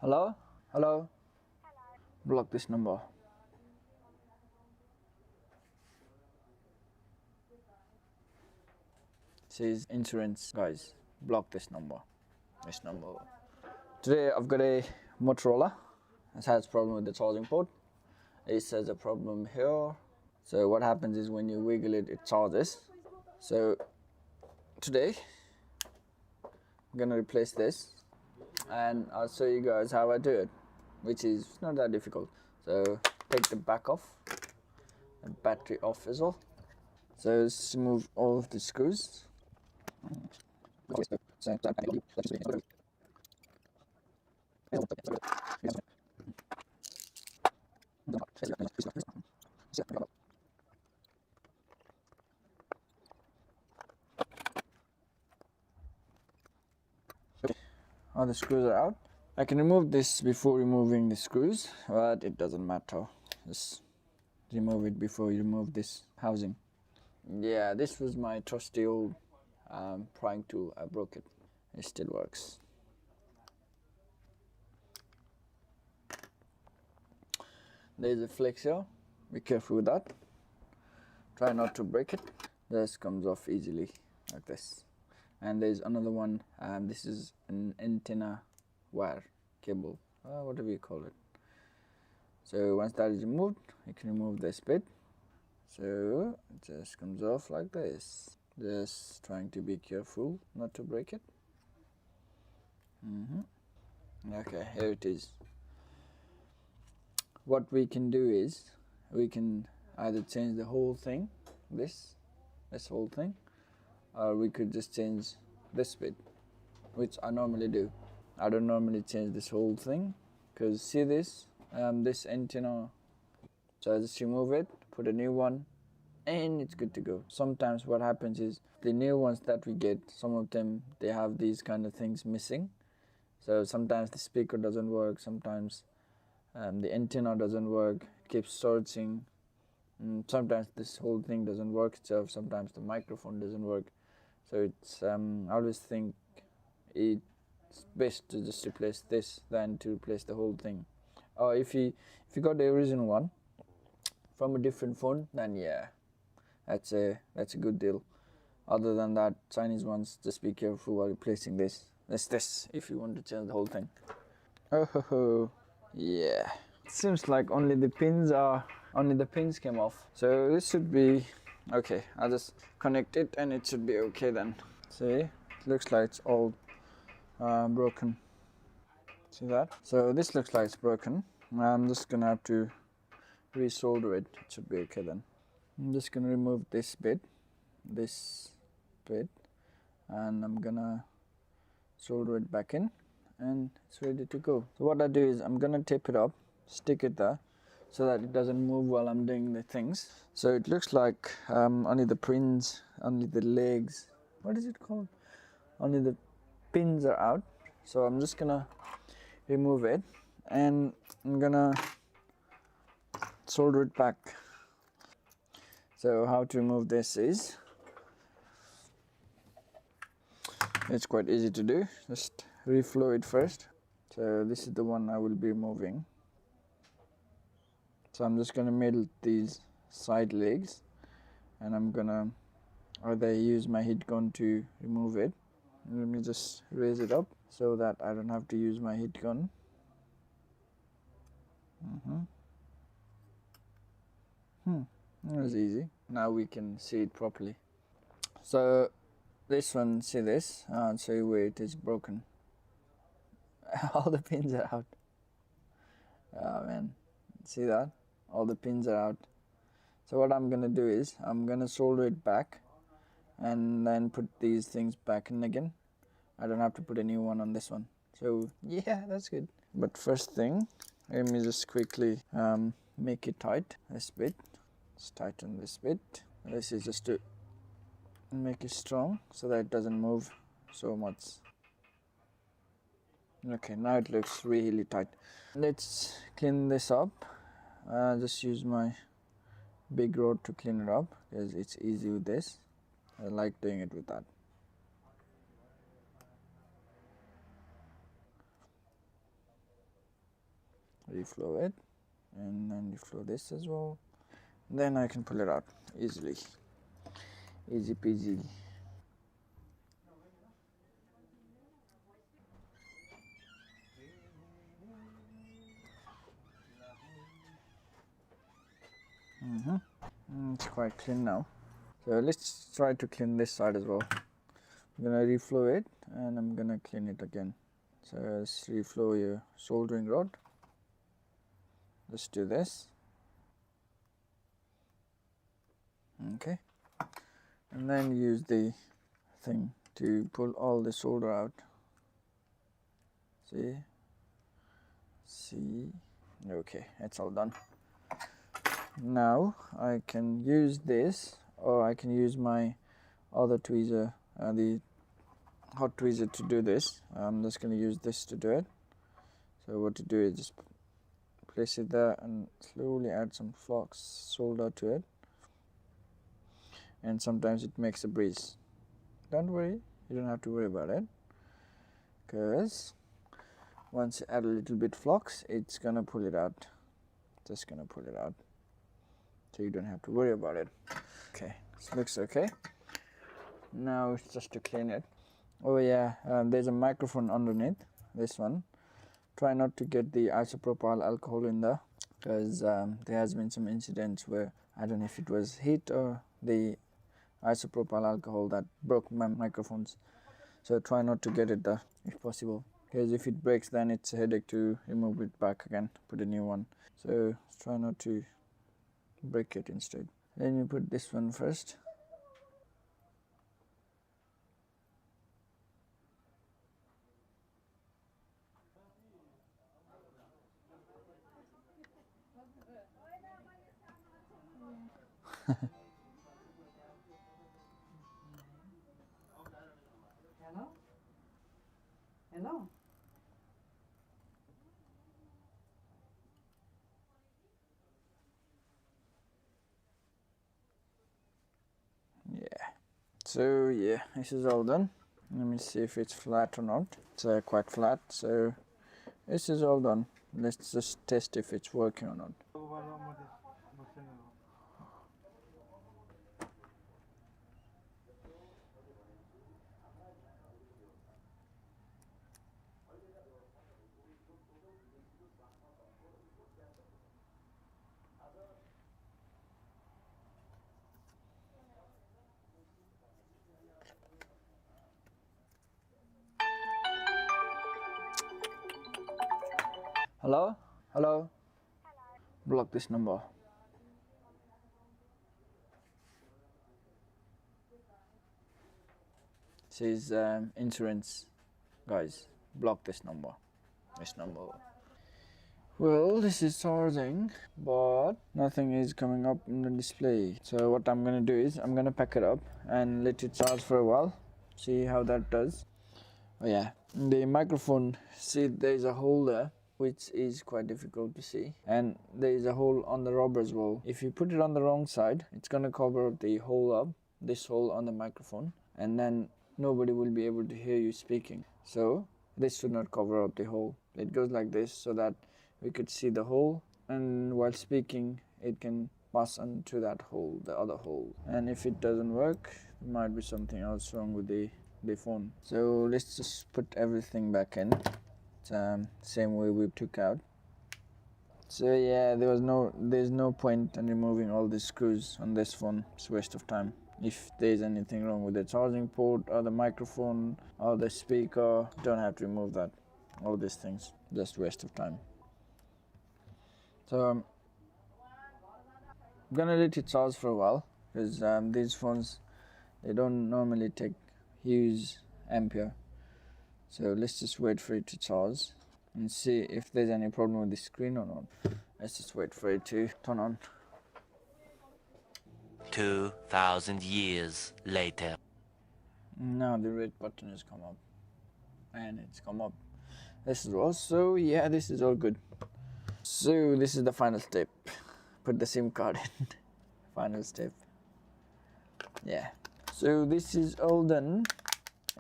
Hello? Hello? Block this number. Says insurance guys. Block this number. This number. Today I've got a Motorola. It has a problem with the charging port. It says a problem here. So what happens is when you wiggle it, it charges. So today I'm gonna replace this and I'll show you guys how I do it, which is not that difficult. So take the back off, the battery off as well. So let's remove all of the screws. All the screws are out. I can remove this before removing the screws, but it doesn't matter. Just remove it before you remove this housing. Yeah, this was my trusty old prying tool. I broke it. It still works. There's a flex here. Be careful with that. Try not to break it. This comes off easily like this. And there's another one. This is an antenna wire cable, whatever you call it. So once that is removed, you can remove this bit. So it just comes off like this. Just trying to be careful not to break it. Okay, here it is. What we can do is we can either change the whole thing, this whole thing, or we could just change this bit, which I normally do. I don't normally change this whole thing because see this antenna. So I just remove it, put a new one, and it's good to go. Sometimes what happens is the new ones that we get, some of them they have these kind of things missing. So sometimes the speaker doesn't work, sometimes the antenna doesn't work, it keeps searching. Sometimes this whole thing doesn't work itself, sometimes the microphone doesn't work. So it's I always think it's best to just replace this than to replace the whole thing. Or if you got the original one from a different phone, then yeah, that's a good deal. Other than that, Chinese ones, just be careful while replacing this. That's this if you want to change the whole thing. Oh ho ho, yeah. It seems like only the pins came off. So this should be okay. I'll just connect it and it should be okay then. See, it looks like it's all broken. See that? So this looks like it's broken. I'm just gonna have to resolder it. It should be okay then. I'm just gonna remove this bit, and I'm gonna solder it back in, and it's ready to go. So what I do is I'm gonna tape it up, stick it there, so that it doesn't move while I'm doing the things. So it looks like only the pins, only the legs, what is it called? Only the pins are out. So I'm just gonna remove it and I'm gonna solder it back. So how to remove this is, it's quite easy to do. Just reflow it first. So this is the one I will be removing. So I'm just gonna melt these side legs and I'm gonna either use my heat gun to remove it. Let me just raise it up so that I don't have to use my heat gun. That was easy. Now we can see it properly. So this one, see this? I'll show you where it is broken. All the pins are out. Oh man, see that? All the pins are out. So what I'm gonna do is I'm gonna solder it back and then put these things back in again. I don't have to put a new one on this one. So yeah, that's good. But first thing, let me just quickly make it tight. This bit, let's tighten this bit. This is just to make it strong so that it doesn't move so much. Okay, now it looks really tight. Let's clean this up. Just use my big rod to clean it up because it's easy with this. I like doing it with that. reflow it, and then reflow this as well. Then I can pull it out easily, easy peasy. It's quite clean now. So let's try to clean this side as well. I'm gonna reflow it and I'm gonna clean it again. So let's reflow your soldering rod. Let's do this. Okay, and then use the thing to pull all the solder out. See, okay, it's all done. Now I can use this, or I can use my other tweezer, the hot tweezer, to do this. I'm just going to use this to do it. So what to do is just place it there and slowly add some flux solder to it, and sometimes it makes a breeze. Don't worry, you don't have to worry about it, because once you add a little bit flux, it's gonna pull it out. Just gonna pull it out, so you don't have to worry about it. Okay, this looks okay. Now it's just to clean it. Oh yeah, there's a microphone underneath this one. Try not to get the isopropyl alcohol in there, because there has been some incidents where I don't know if it was heat or the isopropyl alcohol that broke my microphones. So try not to get it there if possible, because if it breaks, then it's a headache to remove it back again, put a new one. So try not to break it instead. Then you put this one first. Hello? Hello? Yeah. So yeah, this is all done. Let me see if it's flat or not. It's quite flat, so this is all done. Let's just test if it's working or not. Hello? Hello? Block this number. Says insurance guys, block this number. This number. Well, this is charging, but nothing is coming up in the display. So what I'm gonna do is I'm gonna pack it up and let it charge for a while. See how that does. Oh yeah, the microphone, see there's a hole there, which is quite difficult to see, and there is a hole on the rubber as well. If you put it on the wrong side, it's gonna cover the hole up, this hole on the microphone, and then nobody will be able to hear you speaking. So this should not cover up the hole. It goes like this so that we could see the hole, and while speaking it can pass onto that hole, the other hole. And if it doesn't work, there might be something else wrong with the phone. So let's just put everything back in, same way we took out. So yeah, there's no point in removing all the screws on this phone. It's a waste of time. If there's anything wrong with the charging port or the microphone or the speaker, don't have to remove that. All these things, just waste of time. So I'm gonna let it charge for a while, because these phones, they don't normally take huge ampere. So let's just wait for it to charge and see if there's any problem with the screen or not. Let's just wait for it to turn on. 2,000 years later. Now the red button has come up, and it's come up. This is also, yeah, this is all good. So this is the final step. Put the SIM card in. Final step. Yeah. So this is all done,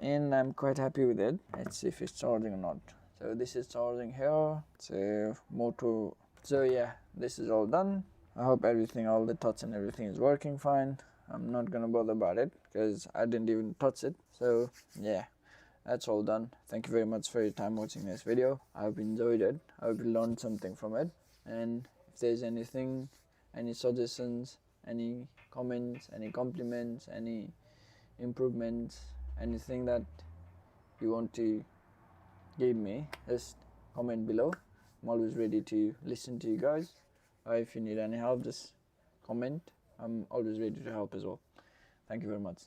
and I'm quite happy with it. Let's see if it's charging or not. So this is charging here. So motor. So yeah, this is all done. I hope everything, all the touch and everything is working fine. I'm not gonna bother about it because I didn't even touch it. So yeah, that's all done. Thank you very much for your time watching this video. I hope you enjoyed it. I hope you learned something from it. And if there's anything, any suggestions, any comments, any compliments, any improvements, anything that you want to give me, just comment below. I'm always ready to listen to you guys. If you need any help, just comment. I'm always ready to help as well. Thank you very much.